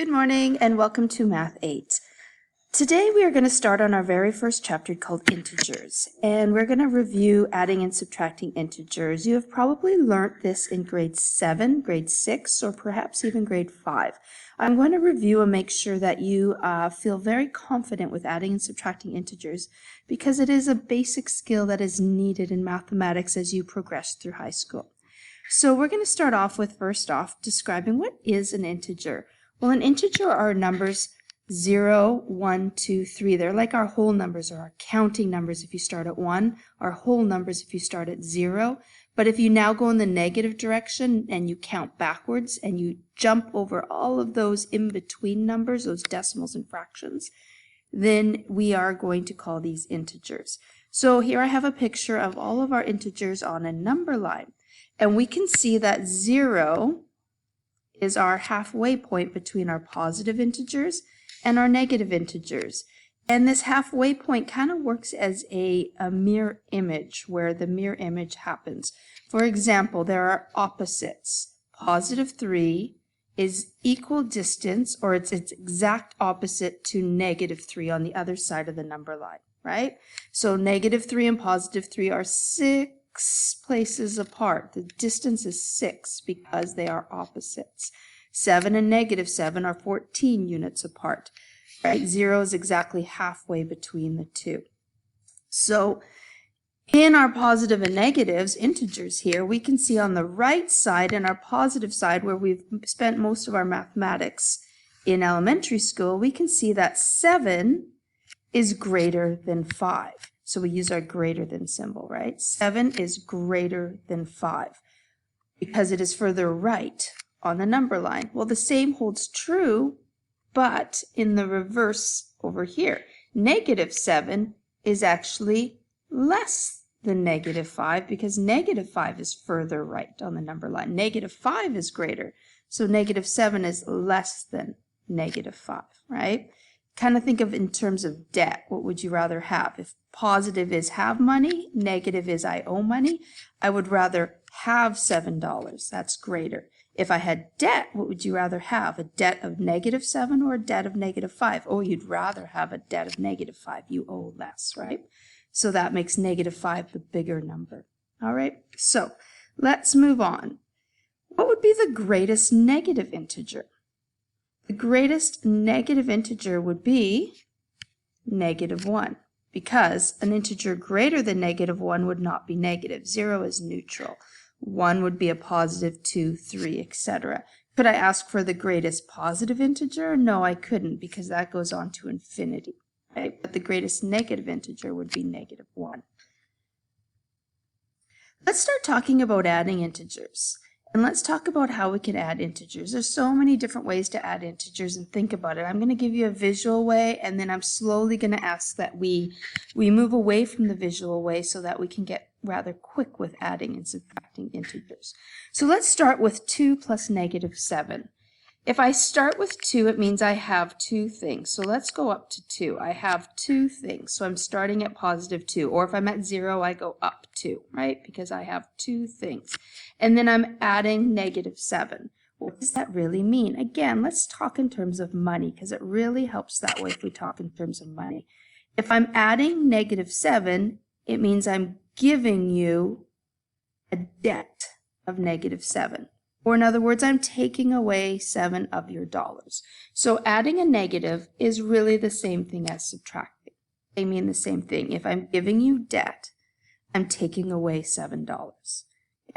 Good morning and welcome to Math 8. Today we are going to start on our very first chapter called Integers, and we're going to review adding and subtracting integers. You have probably learnt this in grade 7, grade 6, or perhaps even grade 5. I'm going to review and make sure that you feel very confident with adding and subtracting integers because it is a basic skill that is needed in mathematics as you progress through high school. So we're going to start off with, first off, describing what is an integer. Well, an integer are numbers 0, 1, 2, 3. They're like our whole numbers or our counting numbers if you start at 1, our whole numbers if you start at 0. But if you now go in the negative direction and you count backwards and you jump over all of those in-between numbers, those decimals and fractions, then we are going to call these integers. So here I have a picture of all of our integers on a number line. And we can see that 0 is our halfway point between our positive integers and our negative integers. And this halfway point kind of works as a mirror image where the mirror image happens. For example, there are opposites. Positive 3 is equal distance, or it's its exact opposite to negative 3 on the other side of the number line, right? So negative 3 and positive 3 are 6 places apart. The distance is 6 because they are opposites. 7 and negative 7 are 14 units apart. Right? 0 is exactly halfway between the two. So in our positive and negatives, integers here, we can see on the right side, in our positive side, where we've spent most of our mathematics in elementary school, we can see that 7 is greater than 5. So we use our greater than symbol, right? 7 is greater than 5 because it is further right on the number line. Well, the same holds true, but in the reverse over here. Negative 7 is actually less than negative 5 because negative 5 is further right on the number line. Negative 5 is greater, so negative 7 is less than negative 5, right? Kind of think of in terms of debt. What would you rather have? If positive is have money, negative is I owe money, I would rather have $7. That's greater. If I had debt, what would you rather have? A debt of negative 7 or a debt of negative 5? Oh, you'd rather have a debt of negative 5. You owe less, right? So that makes negative 5 the bigger number. All right, so let's move on. What would be the greatest negative integer? The greatest negative integer would be negative 1 because an integer greater than negative 1 would not be negative. 0 is neutral. 1 would be a positive, 2, 3, etc. Could I ask for the greatest positive integer? No, I couldn't because that goes on to infinity. Right? But the greatest negative integer would be negative 1. Let's start talking about adding integers. And let's talk about how we can add integers. There's so many different ways to add integers, and think about it. I'm going to give you a visual way, and then I'm slowly going to ask that we move away from the visual way so that we can get rather quick with adding and subtracting integers. So let's start with 2 plus negative 7. If I start with 2, it means I have 2 things. So let's go up to 2. I have 2 things, so I'm starting at positive 2. Or if I'm at 0, I go up 2, right? Because I have 2 things. And then I'm adding negative 7. What does that really mean? Again, let's talk in terms of money because it really helps that way if we talk in terms of money. If I'm adding negative 7, it means I'm giving you a debt of negative 7. Or in other words, I'm taking away 7 of your dollars. So adding a negative is really the same thing as subtracting. They mean the same thing. If I'm giving you debt, I'm taking away $7.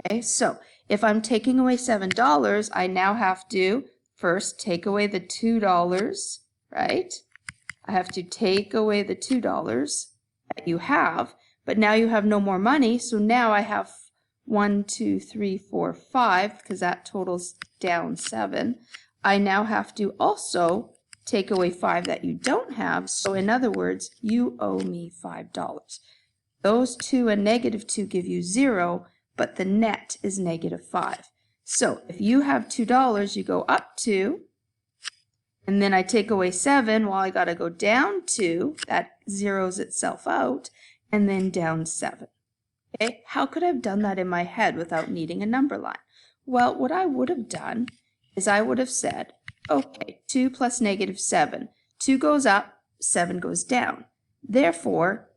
Okay, so if I'm taking away $7, I now have to first take away the $2, right? I have to take away the $2 that you have, but now you have no more money, so now I have 1, 2, 3, 4, 5, because that totals down 7. I now have to also take away 5 that you don't have. So in other words, you owe me $5. Those 2 and negative 2 give you 0, but the net is negative 5. So if you have $2, you go up 2, and then I take away 7. Well, I got to go down 2. That zeroes itself out, and then down 7. Okay, how could I have done that in my head without needing a number line? Well, what I would have done is I would have said Okay, 2 plus negative 7. 2 goes up, 7 goes down. Therefore,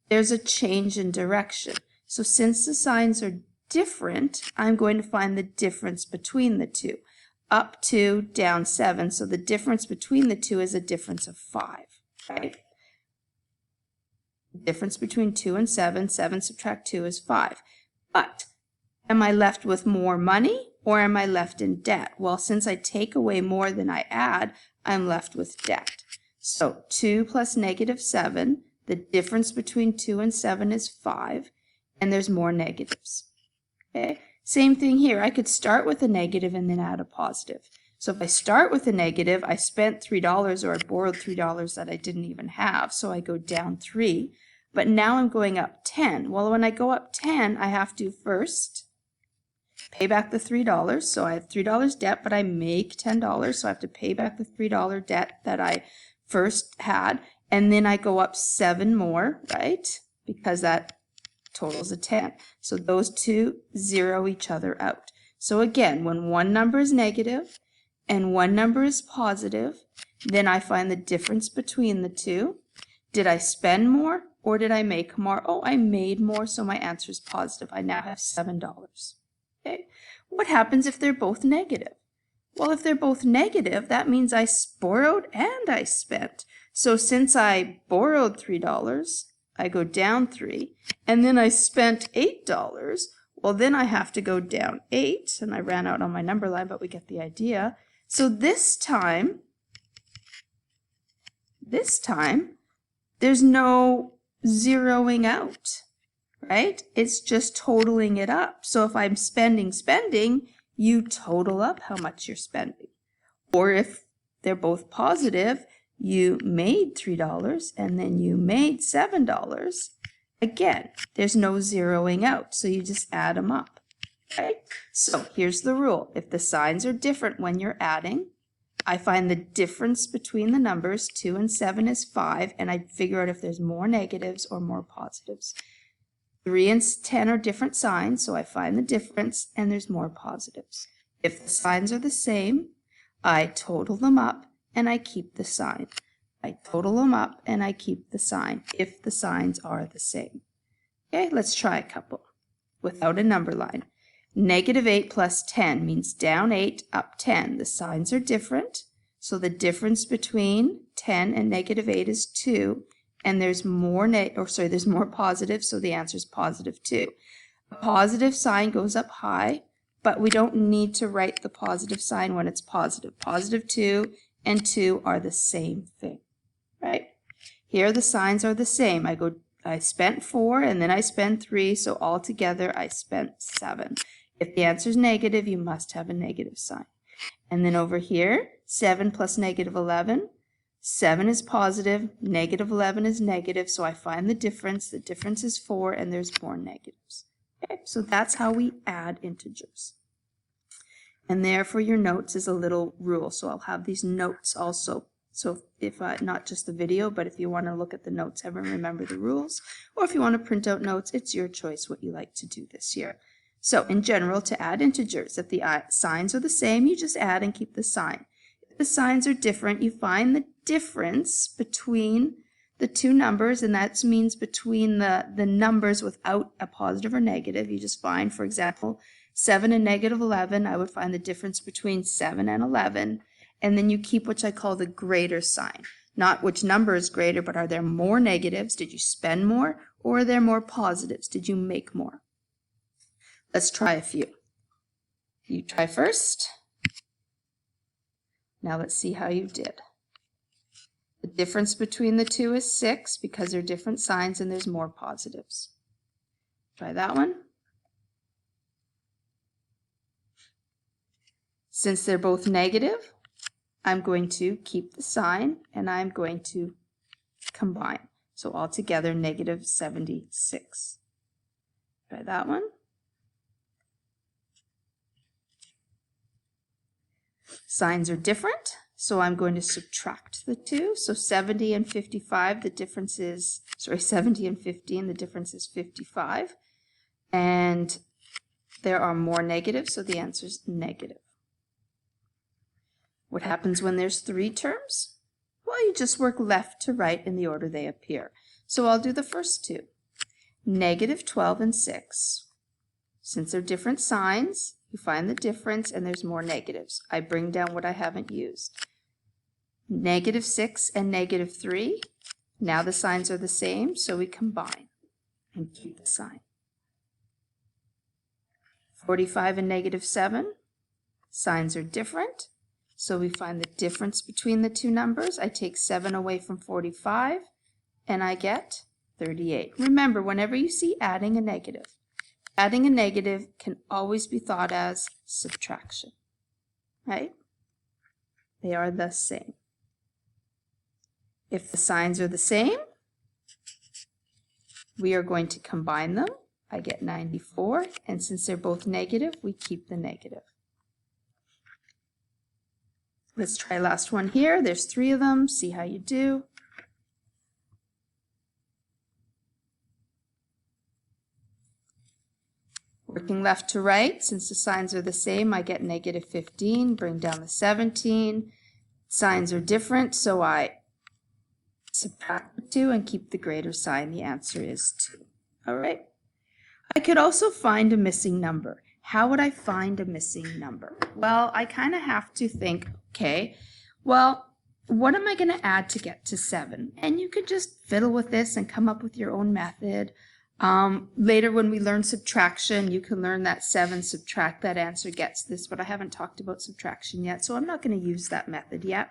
there's a change in direction. So since the signs are different, I'm going to find the difference between the two. Up 2, down 7, so the difference between the two is a difference of 5, right? Difference between 2 and 7, 7 subtract 2 is 5. But am I left with more money or am I left in debt? Well, since I take away more than I add, I'm left with debt. So 2 plus negative 7, the difference between 2 and 7 is 5, and there's more negatives. Okay? Same thing here. I could start with a negative and then add a positive. So if I start with a negative, I spent $3 or I borrowed $3 that I didn't even have, so I go down 3. But now I'm going up 10. Well, when I go up 10, I have to first pay back the $3. So I have $3 debt, but I make $10, so I have to pay back the $3 debt that I first had. And then I go up 7 more, right? Because that totals a 10. So those two zero each other out. So again, when one number is negative and one number is positive, then I find the difference between the two. Did I spend more or did I make more? Oh, I made more, so my answer is positive. I now have $7. Okay. What happens if they're both negative? Well, if they're both negative, that means I borrowed and I spent. So since I borrowed $3, I go down 3, and then I spent $8. Well, then I have to go down 8, and I ran out on my number line, but we get the idea. So this time, there's no zeroing out, right? It's just totaling it up. So if I'm spending, you total up how much you're spending. Or if they're both positive, you made $3 and then you made $7. Again, there's no zeroing out, so you just add them up, right? So here's the rule. If the signs are different when you're adding, I find the difference between the numbers. 2 and 7 is 5, and I figure out if there's more negatives or more positives. 3 and 10 are different signs, so I find the difference, and there's more positives. If the signs are the same, I total them up, and I keep the sign. I total them up, and I keep the sign if the signs are the same. Okay, let's try a couple without a number line. Negative 8 plus 10 means down 8, up 10. The signs are different, so the difference between 10 and negative 8 is 2, and there's more there's more positive, so the answer is positive 2. A positive sign goes up high, but we don't need to write the positive sign when it's positive. Positive 2 and 2 are the same thing, right? Here the signs are the same. I spent 4 and then I spent 3, so altogether I spent 7. If the answer is negative, you must have a negative sign. And then over here, 7 plus negative 11. 7 is positive, negative 11 is negative, so I find the difference. The difference is 4, and there's more negatives. Okay, so that's how we add integers. And there for your notes is a little rule. So I'll have these notes also. So if not just the video, but if you want to look at the notes, have and remember the rules. Or if you want to print out notes, it's your choice what you like to do this year. So in general, to add integers, if the signs are the same, you just add and keep the sign. If the signs are different, you find the difference between the two numbers, and that means between the numbers without a positive or negative. You just find, for example, 7 and negative 11, I would find the difference between 7 and 11, and then you keep what I call the greater sign. Not which number is greater, but are there more negatives? Did you spend more? Or are there more positives? Did you make more? Let's try a few. You try first. Now let's see how you did. The difference between the two is 6 because they're different signs and there's more positives. Try that one. Since they're both negative, I'm going to keep the sign and I'm going to combine. So altogether, negative 76. Try that one. Signs are different, so I'm going to subtract the two. So 70 and 55, the difference is, 70 and 15, the difference is 55. And there are more negatives, so the answer is negative. What happens when there's 3 terms? Well, you just work left to right in the order they appear. So I'll do the first 2. Negative 12 and 6. Since they're different signs, you find the difference and there's more negatives. I bring down what I haven't used. Negative 6 and negative 3. Now the signs are the same, so we combine and keep the sign. 45 and negative 7. Signs are different, so we find the difference between the two numbers. I take 7 away from 45, and I get 38. Remember, whenever you see adding a negative can always be thought as subtraction, right? They are the same. If the signs are the same, we are going to combine them. I get 94, and since they're both negative, we keep the negative. Let's try last one here. There's 3 of them. See how you do. Working left to right, since the signs are the same, I get negative 15. Bring down the 17. Signs are different, so I subtract the 2 and keep the greater sign. The answer is 2. All right. I could also find a missing number. How would I find a missing number? Well, I kind of have to think, okay, well, what am I going to add to get to 7? And you could just fiddle with this and come up with your own method. Later when we learn subtraction, you can learn that 7, subtract that answer gets this, but I haven't talked about subtraction yet, so I'm not going to use that method yet.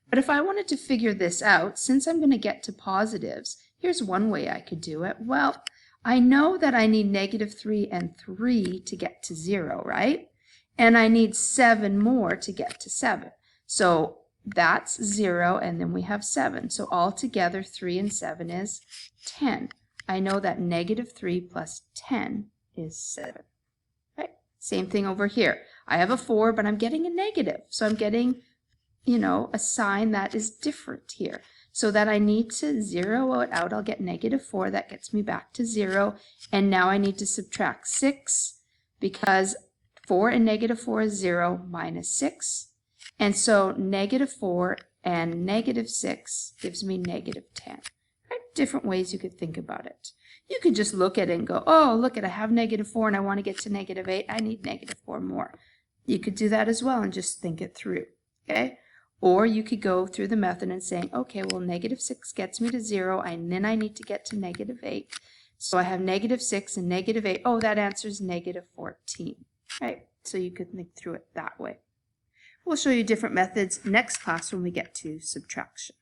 But if I wanted to figure this out, since I'm going to get to positives, here's one way I could do it. Well, I know that I need negative 3 and 3 to get to 0, right? And I need 7 more to get to 7. So that's 0, and then we have 7. So altogether, 3 and 7 is 10. I know that negative 3 plus 10 is 7. Right? Same thing over here. I have a 4, but I'm getting a negative. So I'm getting, a sign that is different here. So that I need to zero it out. I'll get negative 4. That gets me back to 0. And now I need to subtract 6 because 4 and negative 4 is 0 minus 6. And so negative 4 and negative 6 gives me negative 10. Right? Different ways you could think about it. You could just look at it and go, oh, look at I have negative 4 and I want to get to negative 8. I need negative 4 more. You could do that as well and just think it through. Okay? Or you could go through the method and saying, okay, well, negative 6 gets me to 0, and then I need to get to negative 8. So I have negative 6 and negative 8. Oh, that answer is negative 14. Right? So you could think through it that way. We'll show you different methods next class when we get to subtraction.